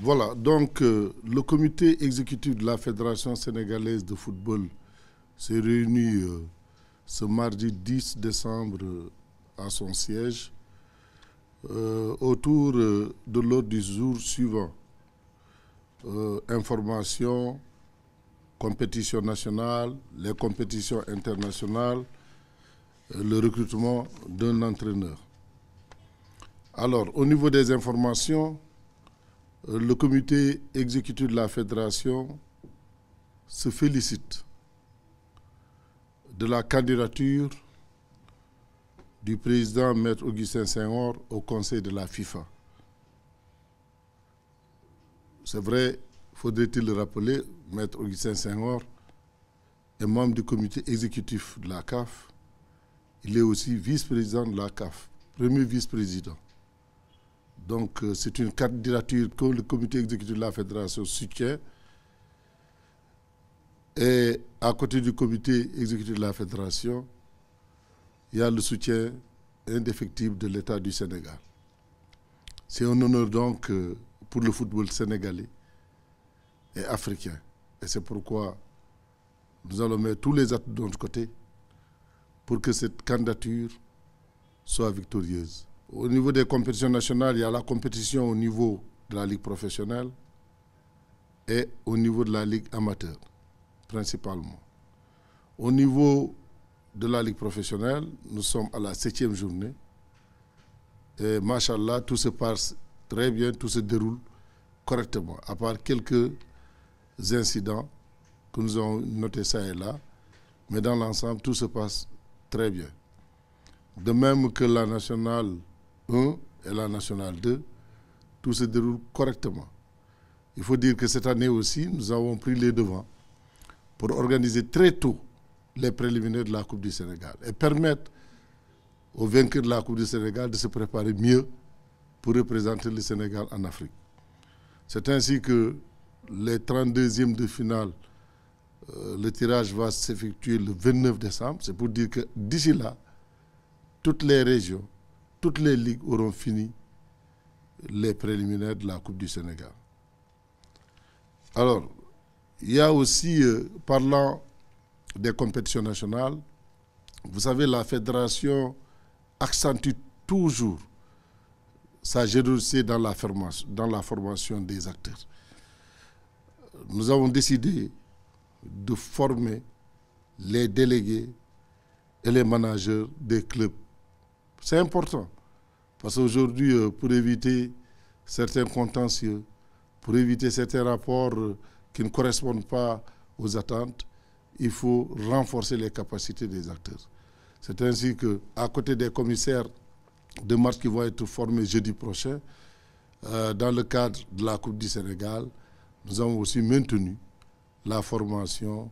Voilà, donc le comité exécutif de la Fédération sénégalaise de football s'est réuni ce mardi 10 décembre à son siège autour de l'ordre du jour suivant. Information, compétition nationale, les compétitions internationales, le recrutement d'un entraîneur. Alors, au niveau des informations, le comité exécutif de la fédération se félicite de la candidature du président Maître Augustin Senghor au conseil de la FIFA. C'est vrai, faudrait-il le rappeler, Maître Augustin Senghor est membre du comité exécutif de la CAF. Il est aussi vice-président de la CAF, premier vice-président. Donc, c'est une candidature que le comité exécutif de la fédération soutient. Et à côté du comité exécutif de la fédération, il y a le soutien indéfectible de l'État du Sénégal. C'est un honneur donc pour le football sénégalais et africain. Et c'est pourquoi nous allons mettre tous les atouts de notre côté pour que cette candidature soit victorieuse. Au niveau des compétitions nationales, il y a la compétition au niveau de la ligue professionnelle et au niveau de la ligue amateur, principalement. Au niveau de la ligue professionnelle, nous sommes à la 7e journée. Et machallah, tout se passe très bien, tout se déroule correctement, à part quelques incidents que nous avons notés ça et là. Mais dans l'ensemble, tout se passe très bien. De même que la nationale 1 et la nationale 2, tout se déroule correctement. Il faut dire que cette année aussi, nous avons pris les devants pour organiser très tôt les préliminaires de la Coupe du Sénégal et permettre aux vainqueurs de la Coupe du Sénégal de se préparer mieux pour représenter le Sénégal en Afrique. C'est ainsi que les 32e de finale, le tirage va s'effectuer le 29 décembre. C'est pour dire que d'ici là, toutes les régions, toutes les ligues auront fini les préliminaires de la Coupe du Sénégal. Alors, il y a aussi, parlant des compétitions nationales, vous savez, la fédération accentue toujours sa générosité dans la formation des acteurs. Nous avons décidé de former les délégués et les managers des clubs. C'est important, parce qu'aujourd'hui, pour éviter certains contentieux, pour éviter certains rapports qui ne correspondent pas aux attentes, il faut renforcer les capacités des acteurs. C'est ainsi qu'à côté des commissaires de match qui vont être formés jeudi prochain, dans le cadre de la Coupe du Sénégal, nous avons aussi maintenu la formation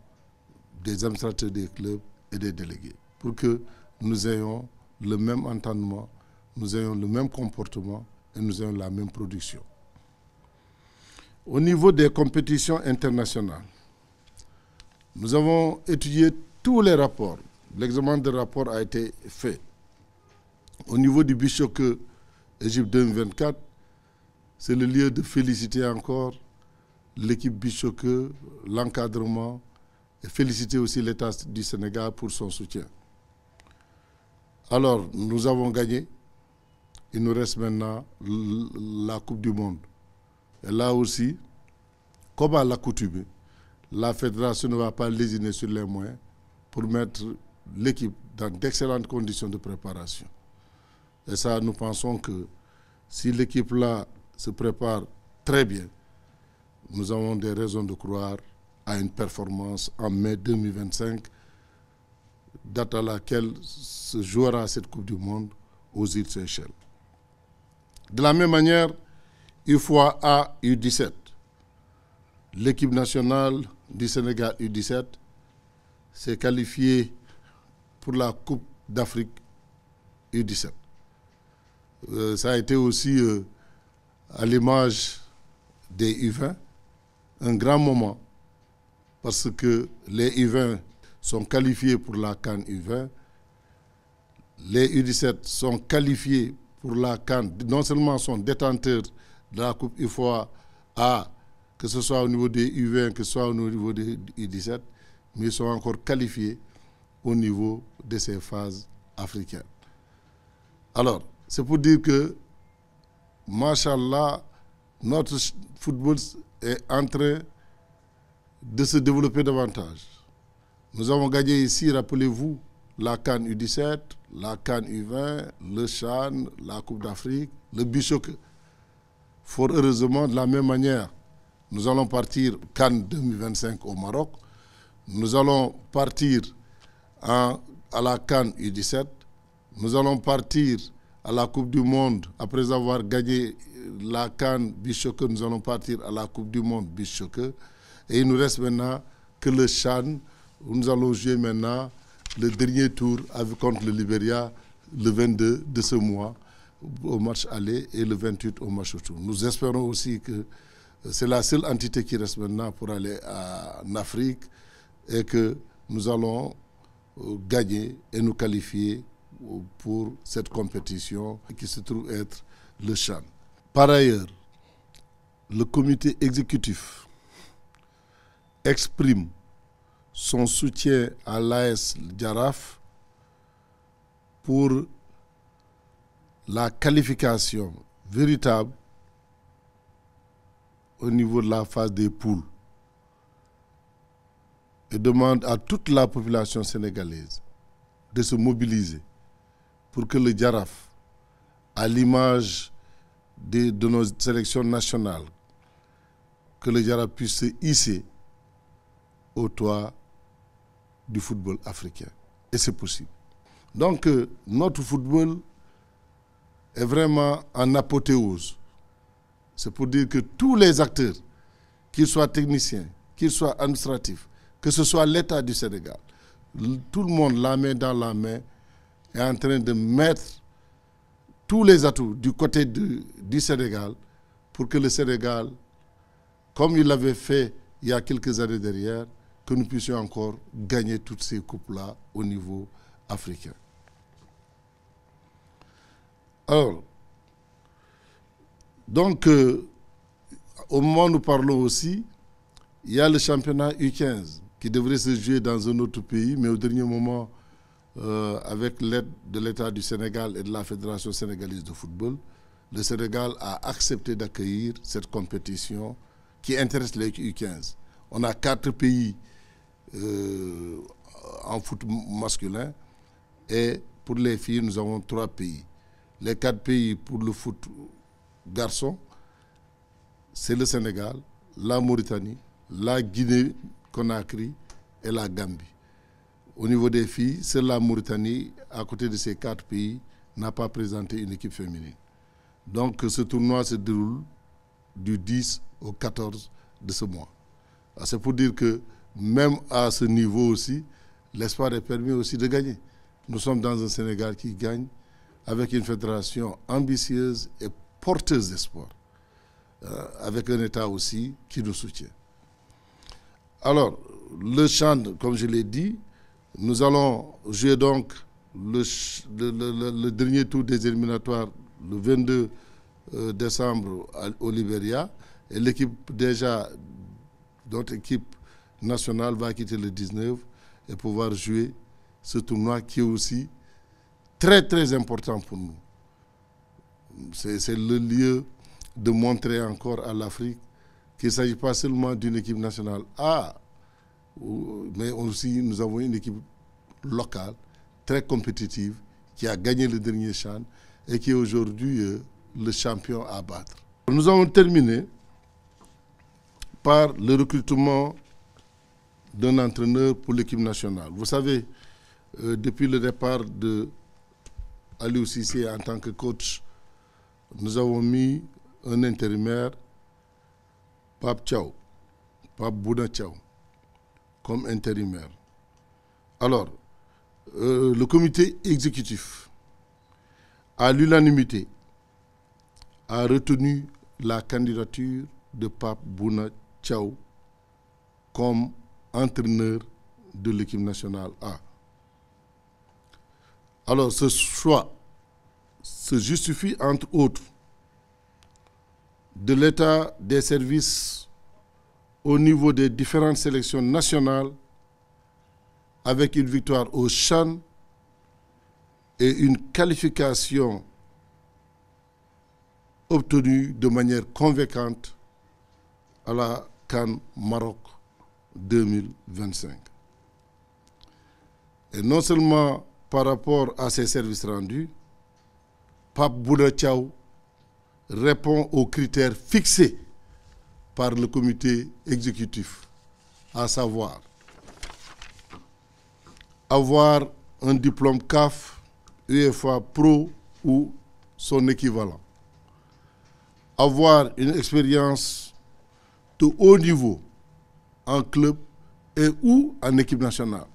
des administrateurs des clubs et des délégués pour que nous ayons le même entendement, nous ayons le même comportement et nous ayons la même production. Au niveau des compétitions internationales, nous avons étudié tous les rapports. L'examen des rapports a été fait. Au niveau du Bichoqueux Égypte 2024, c'est le lieu de féliciter encore l'équipe Bichoqueux, l'encadrement, et féliciter aussi l'État du Sénégal pour son soutien. Alors, nous avons gagné. Il nous reste maintenant la Coupe du Monde. Et là aussi, comme à l'accoutumée, la fédération ne va pas lésiner sur les moyens pour mettre l'équipe dans d'excellentes conditions de préparation. Et ça, nous pensons que si l'équipe-là se prépare très bien, nous avons des raisons de croire à une performance en mai 2025, date à laquelle se jouera cette Coupe du Monde aux îles Seychelles. De la même manière, UFOA U17, l'équipe nationale du Sénégal U17 s'est qualifiée pour la Coupe d'Afrique U17. Ça a été aussi, à l'image des U20, un grand moment parce que les U20 sont qualifiés pour la CAN U20, les U17 sont qualifiés pour la CAN, non seulement sont détenteurs de la Coupe UFOA que ce soit au niveau des U20, que ce soit au niveau des U17, mais ils sont encore qualifiés au niveau de ces phases africaines. Alors, c'est pour dire que, machallah, notre football est en train de se développer davantage. Nous avons gagné ici, rappelez-vous, la CAN U17, la CAN U20, le CHAN, la Coupe d'Afrique, le Bichoc. Fort heureusement, de la même manière, nous allons partir CAN 2025 au Maroc. Nous allons partir à la CAN U17. Nous allons partir à la Coupe du Monde. Après avoir gagné la CAN Bichoc, nous allons partir à la Coupe du Monde Bichoc. Et il nous reste maintenant que le CHAN, où nous allons jouer maintenant le dernier tour contre le Libéria le 22 de ce mois au match aller et le 28 au match retour. Nous espérons aussi que c'est la seule entité qui reste maintenant pour aller en Afrique et que nous allons gagner et nous qualifier pour cette compétition qui se trouve être le CHAN. Par ailleurs, le comité exécutif exprime son soutien à l'AS Jaraaf pour la qualification véritable au niveau de la phase des poules et demande à toute la population sénégalaise de se mobiliser pour que le Jaraaf, à l'image de nos sélections nationales, que le Jaraaf puisse se hisser au toit du football africain. Et c'est possible. Donc, notre football est vraiment en apothéose. C'est pour dire que tous les acteurs, qu'ils soient techniciens, qu'ils soient administratifs, que ce soit l'État du Sénégal, tout le monde, la main dans la main, est en train de mettre tous les atouts du côté du Sénégal pour que le Sénégal, comme il l'avait fait il y a quelques années derrière, que nous puissions encore gagner toutes ces coupes-là au niveau africain. Alors, donc, au moment où nous parlons aussi, il y a le championnat U15 qui devrait se jouer dans un autre pays, mais au dernier moment, avec l'aide de l'État du Sénégal et de la Fédération sénégalaise de football, le Sénégal a accepté d'accueillir cette compétition qui intéresse les U15. On a 4 pays en foot masculin et pour les filles, nous avons 3 pays. Les 4 pays pour le foot garçon, c'est le Sénégal, la Mauritanie, la Guinée-Conakry et la Gambie. Au niveau des filles, c'est la Mauritanie, à côté de ces 4 pays, n'a pas présenté une équipe féminine. Donc ce tournoi se déroule du 10 au 14 de ce mois. C'est pour dire que même à ce niveau aussi, l'espoir est permis aussi de gagner. Nous sommes dans un Sénégal qui gagne avec une fédération ambitieuse et porteuse d'espoir, avec un État aussi qui nous soutient. Alors, le CHAN, comme je l'ai dit, nous allons jouer donc le dernier tour des éliminatoires le 22 décembre au Libéria. Et l'équipe déjà, notre équipe nationale va quitter le 19 et pouvoir jouer ce tournoi qui est aussi très très important pour nous. C'est le lieu de montrer encore à l'Afrique qu'il ne s'agit pas seulement d'une équipe nationale A, mais aussi nous avons une équipe locale très compétitive qui a gagné le dernier CHAN et qui est aujourd'hui le champion à battre. Nous avons terminé par le recrutement d'un entraîneur pour l'équipe nationale. Vous savez, depuis le départ de Aliou Cissé en tant que coach, nous avons mis un intérimaire, Pape Thiaw, Pape Bouna Thiaw, comme intérimaire. Alors, le comité exécutif, à l'unanimité, a retenu la candidature de Pape Bouna Thiaw comme entraîneur de l'équipe nationale A. Alors, ce choix se justifie entre autres de l'état des services au niveau des différentes sélections nationales avec une victoire au CHAN et une qualification obtenue de manière convaincante à la CAN Maroc 2025. Et non seulement par rapport à ces services rendus, Pape Bouna Thiaw répond aux critères fixés par le comité exécutif, à savoir avoir un diplôme CAF, UEFA Pro ou son équivalent, avoir une expérience de haut niveau en club et ou en équipe nationale,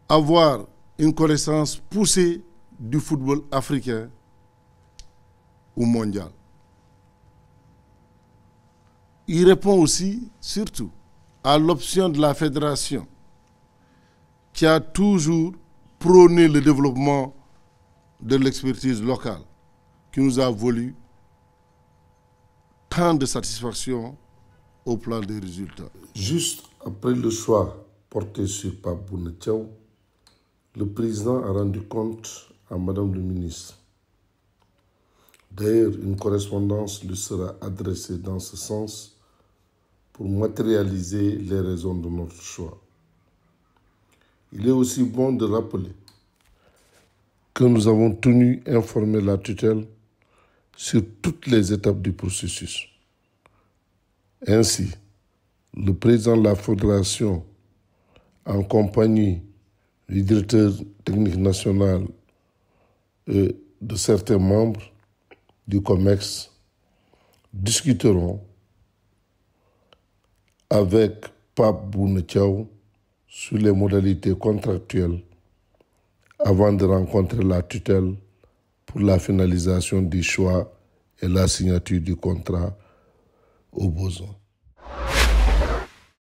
avoir une connaissance poussée du football africain ou mondial. Il répond aussi, surtout, à l'option de la fédération qui a toujours prôné le développement de l'expertise locale, qui nous a valu tant de satisfaction au plan des résultats. Juste après le choix porté sur Pape Bouna Thiaw, le président a rendu compte à Madame le ministre. D'ailleurs, une correspondance lui sera adressée dans ce sens pour matérialiser les raisons de notre choix. Il est aussi bon de rappeler que nous avons tenu informer la tutelle sur toutes les étapes du processus. Ainsi, le président de la fédération, en compagnie du directeur technique national et de certains membres du COMEX, discuteront avec Pape Bouna Thiaw sur les modalités contractuelles avant de rencontrer la tutelle pour la finalisation du choix et la signature du contrat au besoin.